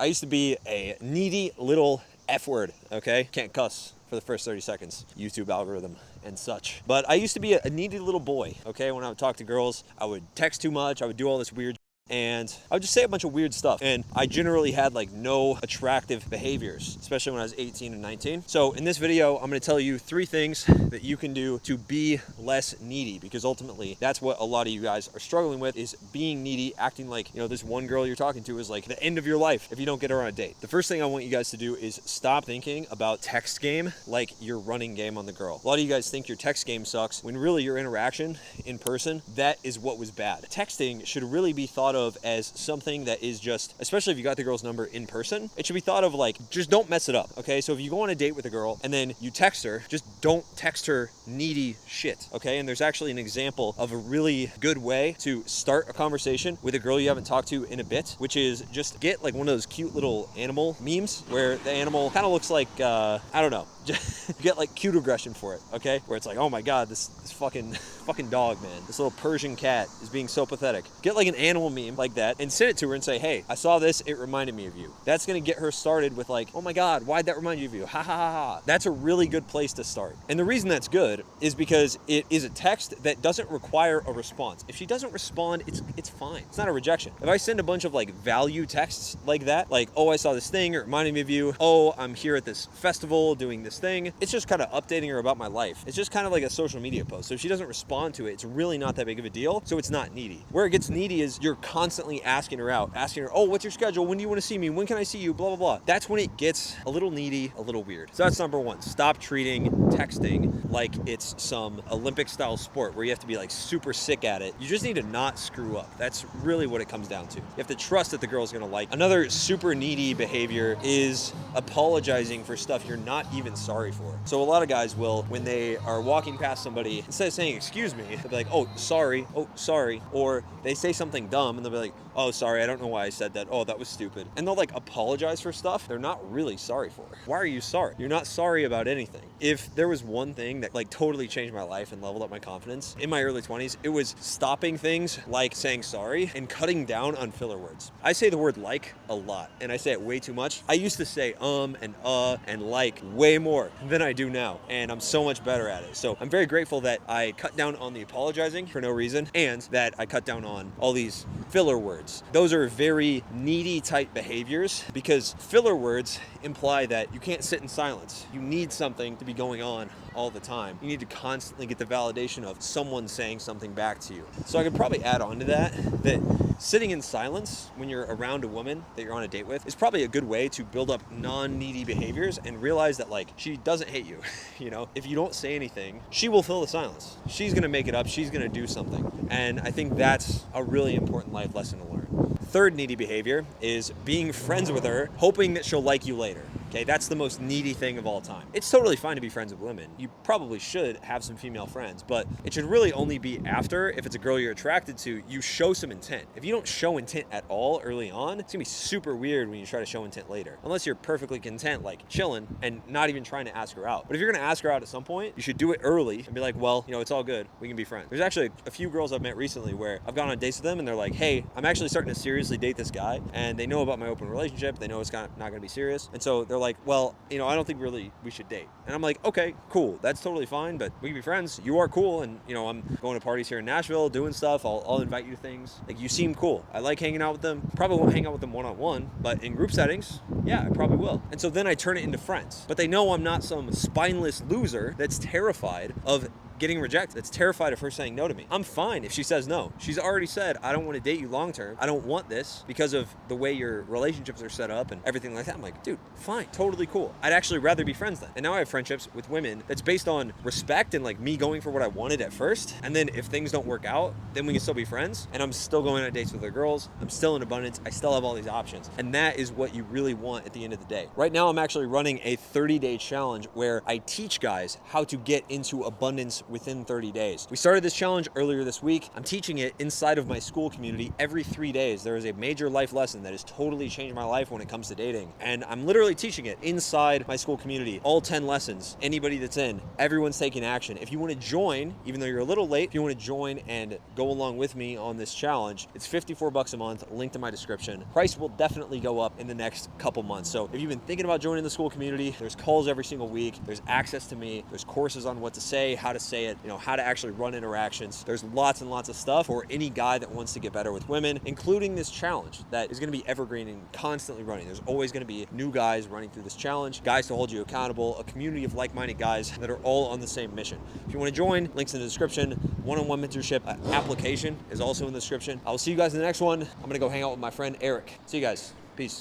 I used to be a needy little F word, okay? Can't cuss for the first 30 seconds. YouTube algorithm and such. But I used to be a needy little boy, okay? When I would talk to girls, I would text too much. I would do all this weird and I would just say a bunch of weird stuff. And I generally had like no attractive behaviors, especially when I was 18 and 19. So in this video, I'm gonna tell you 3 things that you can do to be less needy, because ultimately that's what a lot of you guys are struggling with, is being needy, acting like, you know, this one girl you're talking to is like the end of your life if you don't get her on a date. The first thing I want you guys to do is stop thinking about text game like your running game on the girl. A lot of you guys think your text game sucks when really your interaction in person, that is what was bad. Texting should really be thought of as something that is just, especially if you got the girl's number in person, it should be thought of like, just don't mess it up, okay? So if you go on a date with a girl and then you text her, just don't text her needy shit, okay? And there's actually an example of a really good way to start a conversation with a girl you haven't talked to in a bit, which is just get like one of those cute little animal memes where the animal kind of looks like, I don't know, just get like cute aggression for it, okay? Where it's like, oh my God, this fucking dog, man. This little Persian cat is being so pathetic. Get like an animal meme like that and send it to her and say, hey, I saw this, it reminded me of you. That's gonna get her started with like, oh my God, why'd that remind you of you? Ha ha ha ha. That's a really good place to start. And the reason that's good is because it is a text that doesn't require a response. If she doesn't respond, it's fine. It's not a rejection. If I send a bunch of like value texts like that, like, oh, I saw this thing, it reminded me of you. Oh, I'm here at this festival doing this thing. It's just kind of updating her about my life. It's just kind of like a social media post. So if she doesn't respond to it, it's really not that big of a deal. So it's not needy. Where it gets needy is you're constantly asking her out, asking her, oh, what's your schedule? When do you want to see me? When can I see you? Blah, blah, blah. That's when it gets a little needy, a little weird. So that's number 1. Stop treating texting like it's some Olympic style sport where you have to be like super sick at it. You just need to not screw up. That's really what it comes down to. You have to trust that the girl's gonna like. Another super needy behavior is apologizing for stuff you're not even sorry for. So a lot of guys will, when they are walking past somebody, instead of saying, excuse me, they'll be like, oh, sorry. Or they say something dumb and they'll be like, oh, sorry, I don't know why I said that. Oh, that was stupid. And they'll like apologize for stuff they're not really sorry for. Why are you sorry? You're not sorry about anything. If there was one thing that like totally changed my life and leveled up my confidence in my early 20s, it was stopping things like saying sorry and cutting down on filler words. I say the word like a lot and I say it way too much. I used to say and like way more than I do now, and I'm so much better at it. So I'm very grateful that I cut down on the apologizing for no reason and that I cut down on all these filler words. Those are very needy type behaviors because filler words imply that you can't sit in silence. You need something to be going on all the time. You need to constantly get the validation of someone saying something back to you. So I could probably add on to that sitting in silence when you're around a woman that you're on a date with is probably a good way to build up non-needy behaviors and realize that like she doesn't hate you. You know, if you don't say anything, she will fill the silence. She's gonna make it up, she's gonna do something. And I think that's a really important life lesson to learn. Third needy behavior is being friends with her, hoping that she'll like you later. Okay, that's the most needy thing of all time. It's totally fine to be friends with women. You probably should have some female friends, but it should really only be after, if it's a girl you're attracted to, you show some intent. If you don't show intent at all early on, it's gonna be super weird when you try to show intent later. Unless you're perfectly content, like chilling and not even trying to ask her out. But if you're gonna ask her out at some point, you should do it early and be like, well, you know, it's all good. We can be friends. There's actually a few girls I've met recently where I've gone on dates with them and they're like, hey, I'm actually starting to seriously date this guy. And they know about my open relationship. They know it's not gonna be serious. And so they're like, well, you know, I don't think really we should date. And I'm like, okay, cool. That's totally fine, but we can be friends. You are cool. And, you know, I'm going to parties here in Nashville, doing stuff. I'll invite you to things. Like, you seem cool. I like hanging out with them. Probably won't hang out with them one-on-one, but in group settings, yeah, I probably will. And so then I turn it into friends. But they know I'm not some spineless loser that's terrified of getting rejected, that's terrified of her saying no to me. I'm fine if she says no. She's already said, I don't want to date you long term. I don't want this because of the way your relationships are set up and everything like that. I'm like, dude, fine, totally cool. I'd actually rather be friends then. And now I have friendships with women that's based on respect and like me going for what I wanted at first. And then if things don't work out, then we can still be friends. And I'm still going on dates with other girls. I'm still in abundance. I still have all these options. And that is what you really want at the end of the day. Right now, I'm actually running a 30-day challenge where I teach guys how to get into abundance within 30 days. We started this challenge earlier this week. I'm teaching it inside of my school community every 3 days. There is a major life lesson that has totally changed my life when it comes to dating. And I'm literally teaching it inside my school community. All 10 lessons, anybody that's in, everyone's taking action. If you want to join, even though you're a little late, if you want to join and go along with me on this challenge, it's $54 a month, link to my description. Price will definitely go up in the next couple months. So if you've been thinking about joining the school community, there's calls every single week. There's access to me. There's courses on what to say, how to say it, how to actually run interactions. There's lots and lots of stuff for any guy that wants to get better with women, including this challenge that is going to be evergreen and constantly running. There's always going to be new guys running through this challenge, guys to hold you accountable, a community of like-minded guys that are all on the same mission. If you want to join, links in the description. One-on-one mentorship application is also in the description. I will see you guys in the next one. I'm going to go hang out with my friend Eric. See you guys.